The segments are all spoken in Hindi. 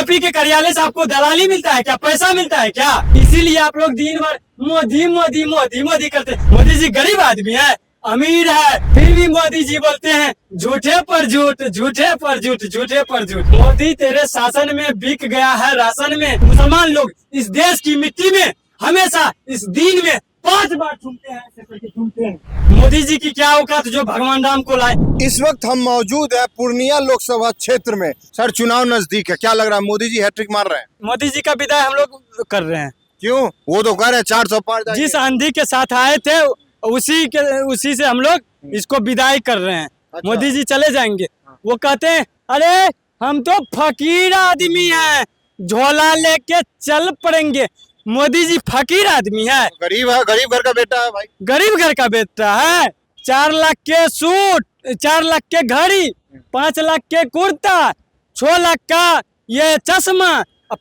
बीजेपी के कार्यालय से आपको दलाली मिलता है क्या, पैसा मिलता है क्या? इसीलिए आप लोग दिन भर मोदी मोदी मोदी मोदी करते हैं। मोदी जी गरीब आदमी है, अमीर है, फिर भी मोदी जी बोलते हैं झूठे पर झूठ, झूठे पर झूठ, झूठे पर झूठ। मोदी तेरे शासन में बिक गया है राशन में। मुसलमान लोग इस देश की मिट्टी में हमेशा इस दिन में 5 बार झूमते हैं, ऐसे करके झूमते हैं। मोदी जी की क्या औकात जो भगवान राम को लाए। इस वक्त हम मौजूद है पूर्णिया लोकसभा क्षेत्र में। सर, चुनाव नजदीक है, क्या लग रहा है मोदी जी हैट्रिक मार रहे हैं? मोदी जी का विदाई हम लोग कर रहे हैं। क्यों? वो तो कह रहे हैं 400 पार जाएंगे। जिस आंधी के साथ आए थे उसी से हम लोग इसको विदाई कर रहे हैं। अच्छा। मोदी जी चले जाएंगे। वो कहते हैं अरे हम तो फकीर आदमी हैं, झोला लेके चल पड़ेंगे। मोदी जी फकीर आदमी है, गरीब है, गरीब घर का बेटा है भाई। गरीब घर का बेटा है। 4 लाख के सूट, 4 लाख के घड़ी, 5 लाख के कुर्ता, 6 लाख का ये चश्मा,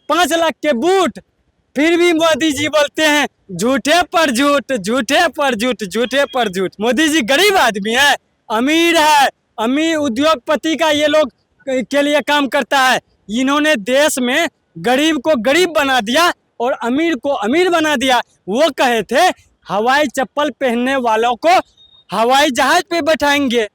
5 लाख के बूट। फिर भी मोदी जी बोलते हैं झूठे पर झूठ, झूठे पर झूठ, झूठे पर झूठ। मोदी जी गरीब आदमी है, अमीर है, अमीर उद्योगपति का ये लोग के लिए काम करता है। इन्होंने देश में गरीब को गरीब बना दिया और अमीर को अमीर बना दिया। वो कहे थे हवाई चप्पल पहनने वालों को हवाई जहाज पे बैठाएंगे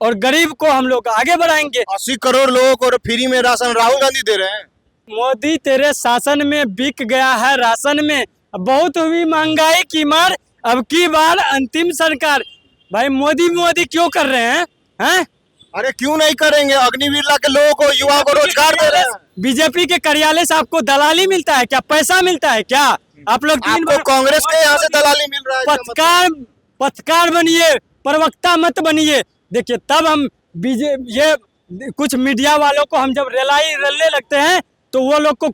और गरीब को हम लोग आगे बढ़ाएंगे। 80 करोड़ लोगों को फ्री में राशन राहुल गांधी दे रहे हैं। मोदी तेरे शासन में बिक गया है राशन में। बहुत हुई महंगाई की मार, अब की बार अंतिम सरकार। भाई मोदी मोदी क्यों कर रहे हैं? अरे क्यों नहीं करेंगे? अग्निवीर ला के लोगों को, युवा को रोजगार दे रहे हैं। बीजेपी के कार्यालय से आपको दलाली मिलता है क्या, पैसा मिलता है क्या? आप लोग आपको कांग्रेस के यहाँ से दलाली मिल रहा है। पत्रकार बनिए, प्रवक्ता मत बनिए। देखिए तब हम ये कुछ मीडिया वालों को हम जब रलने लगते हैं तो वो लोग को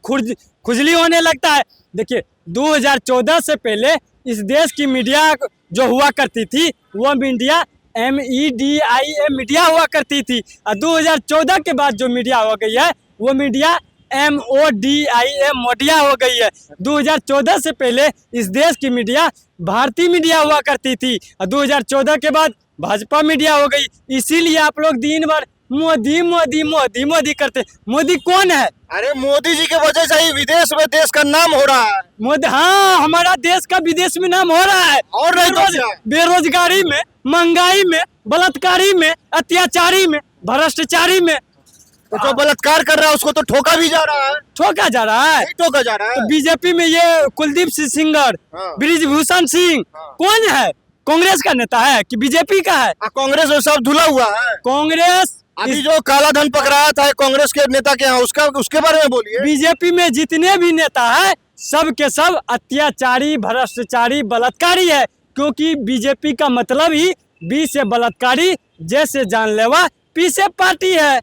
खुजली होने लगता है। देखिए 2014 से पहले इस देश की मीडिया जो हुआ करती थी वो मीडिया MEDIA मीडिया हुआ करती थी, और 2014 के बाद जो मीडिया हो गई है वो मीडिया MODIA मोडिया हो गई है। 2014 से पहले इस देश की मीडिया भारतीय मीडिया हुआ करती थी, और 2014 के बाद भाजपा मीडिया हो गई। इसीलिए आप लोग दिन भर मोदी मोदी मोदी मोदी करते। मोदी कौन है? अरे मोदी जी के वजह से ही विदेश में देश का नाम हो रहा है। मोदी, हाँ हमारा देश का विदेश में नाम हो रहा है। और नहीं तो क्या? बेरोजगारी में, महंगाई में, बलात्कारी में, अत्याचारी में, भ्रष्टाचारी में। तो जो बलात्कार कर रहा है उसको तो ठोका भी जा रहा है। ठोका जा रहा है, नहीं ठोका जा रहा है। तो बीजेपी में ये कुलदीप सिंह सेंगर, हाँ। ब्रिजभूषण सिंह, कौन है? कांग्रेस का नेता है कि बीजेपी का है? कांग्रेस में सब धुला हुआ है। कांग्रेस अभी जो काला धन पकड़ाया था कांग्रेस के नेता के यहाँ, उसके बारे में बोलिए। बीजेपी में जितने भी नेता है सब के सब अत्याचारी, भ्रष्टाचारी, बलात्कारी है। क्योंकि बीजेपी का मतलब ही बी से बलात्कारी, जैसे जानलेवा, पी से पार्टी है।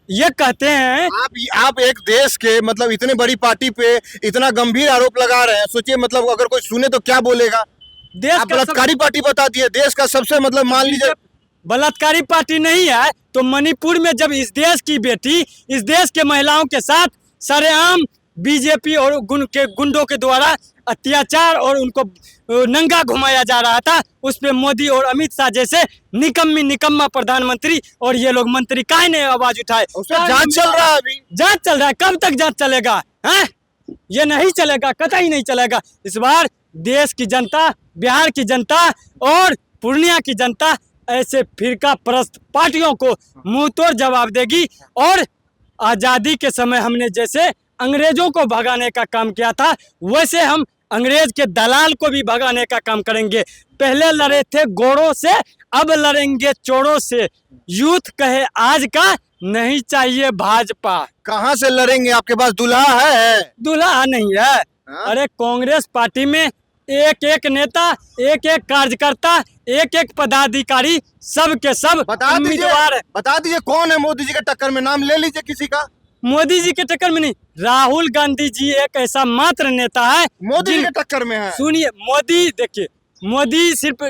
ये कहते हैं आप एक देश के मतलब इतने बड़ी पार्टी पे इतना गंभीर आरोप लगा रहे हैं। सोचिए मतलब अगर कोई सुने तो क्या बोलेगा। देश आप का बलात्कारी पार्टी बता दिए, देश का सबसे मतलब मान लीजिए बलात्कारी पार्टी नहीं है तो मणिपुर में जब इस देश की बेटी इस देश के महिलाओं के साथ सरेआम बीजेपी और गुंडों के द्वारा अत्याचार और उनको नंगा घुमाया जा रहा था, उस पे मोदी और अमित शाह जैसे निकम्मा प्रधानमंत्री और ये लोग मंत्री काहे ने आवाज उठाए? जांच चल रहा है। अभी जांच चल रहा है, कब तक जांच चलेगा? हैं? ये नहीं चलेगा, कतई नहीं चलेगा। इस बार देश की जनता, बिहार की जनता और पूर्णिया की जनता ऐसे फिरका परस्त पार्टियों को मुंह तोड़ जवाब देगी। और आजादी के समय हमने जैसे अंग्रेजों को भगाने का काम किया था वैसे हम अंग्रेज के दलाल को भी भगाने का काम करेंगे। पहले लड़े थे गोरों से, अब लड़ेंगे चोरों से। यूथ कहे आज का नहीं चाहिए भाजपा। कहाँ से लड़ेंगे? आपके पास दुल्हा है? दुल्हा नहीं है। हाँ? अरे कांग्रेस पार्टी में एक एक नेता, एक एक कार्यकर्ता, एक एक पदाधिकारी, सब के सब उम्मीदवार है। बता दीजिए कौन है मोदी जी के टक्कर में, नाम ले लीजिए किसी का। मोदी जी के टक्कर में नहीं, राहुल गांधी जी एक ऐसा मात्र नेता है मोदी जी के टक्कर में है। सुनिए, मोदी देखिए, मोदी सिर्फ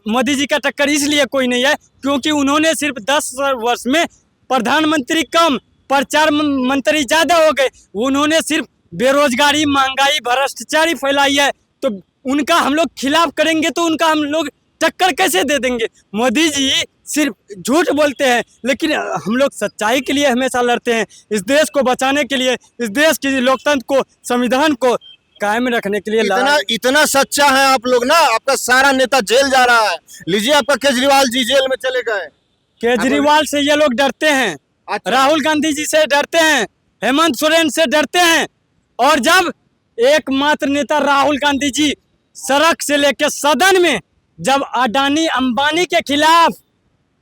मोदी जी का टक्कर इसलिए कोई नहीं है क्योंकि उन्होंने सिर्फ 10 वर्ष में प्रधानमंत्री कम, प्रचार मंत्री ज्यादा हो गए। उन्होंने सिर्फ बेरोजगारी, महंगाई, भ्रष्टाचारी फैलाई है। तो उनका हम लोग खिलाफ करेंगे तो उनका हम लोग टक्कर कैसे दे देंगे? मोदी जी सिर्फ झूठ बोलते हैं, लेकिन हम लोग सच्चाई के लिए हमेशा लड़ते हैं। इस देश को बचाने के लिए, इस देश की लोकतंत्र को, संविधान को कायम रखने के लिए इतना सच्चा है आप लोग ना, आपका सारा नेता जेल जा रहा है। लीजिए आपका केजरीवाल जी जेल में चले गए। केजरीवाल से ये लोग डरते हैं, अच्छा। राहुल गांधी जी से डरते हैं, हेमंत सोरेन से डरते हैं। और जब एकमात्र नेता राहुल गांधी जी सड़क से लेकर सदन में जब अडानी अंबानी के खिलाफ,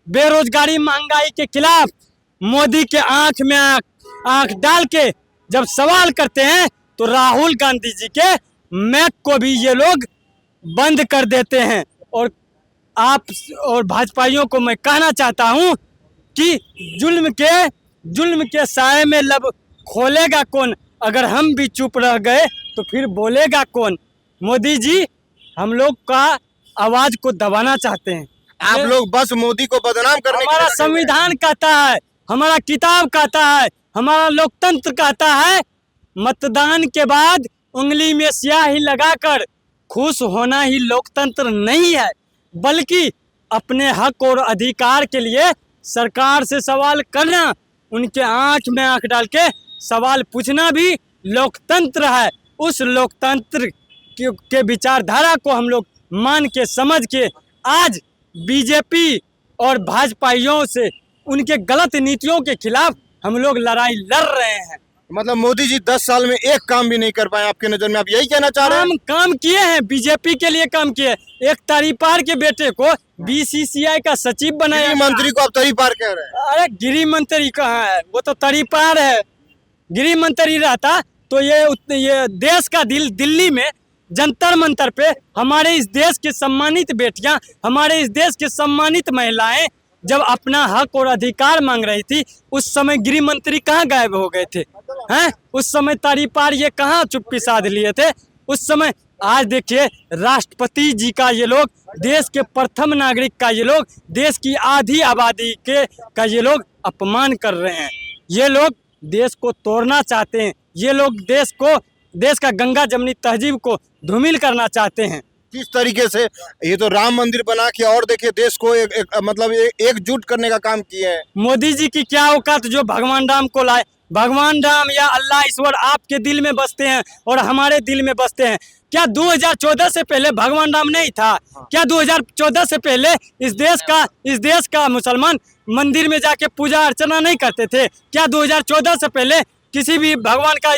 बेरोजगारी महंगाई के खिलाफ मोदी के आंख में आंख डाल के जब सवाल करते हैं, तो राहुल गांधी जी के मैक को भी ये लोग बंद कर देते हैं। और आप और भाजपाइयों को मैं कहना चाहता हूं कि जुल्म के साए में लब खोलेगा कौन? अगर हम भी चुप रह गए तो फिर बोलेगा कौन? मोदी जी हम लोग का आवाज को दबाना चाहते हैं। आप लोग बस मोदी को बदनाम करने के लिए हमारा लगे हुए हैं। संविधान कहता है, हमारा किताब कहता है, हमारा लोकतंत्र कहता है, मतदान के बाद उंगली में स्याही लगाकर खुश होना ही लोकतंत्र नहीं है, बल्कि अपने हक और अधिकार के लिए सरकार से सवाल करना, उनके आंख में आंख डाल के सवाल पूछना भी लोकतंत्र है। उस लोकतंत्र के विचारधारा को हम लोग मान के समझ के आज बीजेपी और भाजपाइयों से उनके गलत नीतियों के खिलाफ हम लोग लड़ाई लड़ रहे हैं। मतलब मोदी जी 10 साल में एक काम भी नहीं कर पाए आपके नजर में, आप यही कहना चाह रहे हैं? काम किए हैं, बीजेपी के लिए काम किए। एक तरीपार के बेटे को बीसीसीआई का सचिव बनाया। गृह मंत्री को आप तरीपार कह रहे हैं? अरे गृह मंत्री कहाँ है, वो तो तरीपार है। गृह मंत्री रहता तो ये देश का दिल्ली में जंतर मंतर पे हमारे इस देश की सम्मानित बेटियां, हमारे इस देश की सम्मानित महिलाएं जब अपना हक और अधिकार मांग रही थी, उस समय गृह मंत्री कहाँ गायब हो गए थे? हैं? उस समय तरीपार ये कहाँ चुप्पी साध लिए थे उस समय? आज देखिए राष्ट्रपति जी का ये लोग, देश के प्रथम नागरिक का ये लोग, देश की आधी आबादी का ये लोग अपमान कर रहे हैं। ये लोग देश को तोड़ना चाहते हैं। ये लोग देश का गंगा जमनी तहजीब को धूमिल करना चाहते हैं। किस तरीके से? ये तो राम मंदिर बना के और देखिए देश को एकजुट करने का काम किए हैं। मोदी जी की क्या औकात जो भगवान राम को लाए? भगवान राम या अल्लाह ईश्वर आपके दिल में बसते हैं और हमारे दिल में बसते हैं। क्या 2014 से पहले भगवान राम नहीं था? क्या 2014 से पहले इस देश का मुसलमान मंदिर में जाके पूजा अर्चना नहीं करते थे? क्या 2014 से पहले किसी भी भगवान का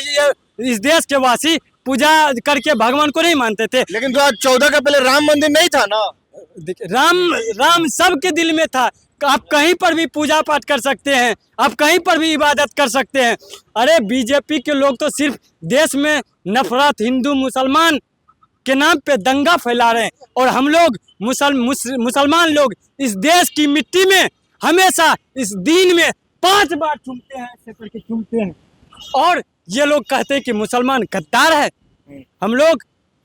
इस देश के वासी पूजा करके भगवान को नहीं मानते थे? लेकिन 2014 का पहले राम मंदिर नहीं था ना? राम सबके दिल में था। आप कहीं पर भी पूजा पाठ कर सकते हैं, आप कहीं पर भी इबादत कर सकते हैं। अरे बीजेपी के लोग तो सिर्फ देश में नफरत, हिंदू मुसलमान के नाम पे दंगा फैला रहे हैं। और हम लोग मुसलमान लोग इस देश की मिट्टी में हमेशा इस दीन में 5 बार चूमते हैं, ऐसे करके चूमते हैं। और ये लोग कहते हैं कि मुसलमान गद्दार है। हम लोग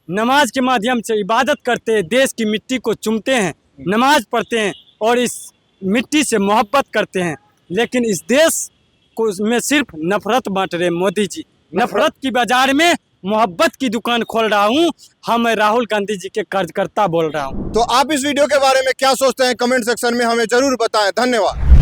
नमाज के माध्यम से इबादत करते हैं, देश की मिट्टी को चूमते हैं, नमाज पढ़ते हैं और इस मिट्टी से मोहब्बत करते हैं। लेकिन इस देश को में सिर्फ नफरत बांट रहे मोदी जी। नफरत की बाजार में मोहब्बत की दुकान खोल रहा हूँ। मैं राहुल गांधी जी के कार्यकर्ता बोल रहा हूँ। तो आप इस वीडियो के बारे में क्या सोचते हैं? कमेंट सेक्शन में हमें जरूर बताएं। धन्यवाद।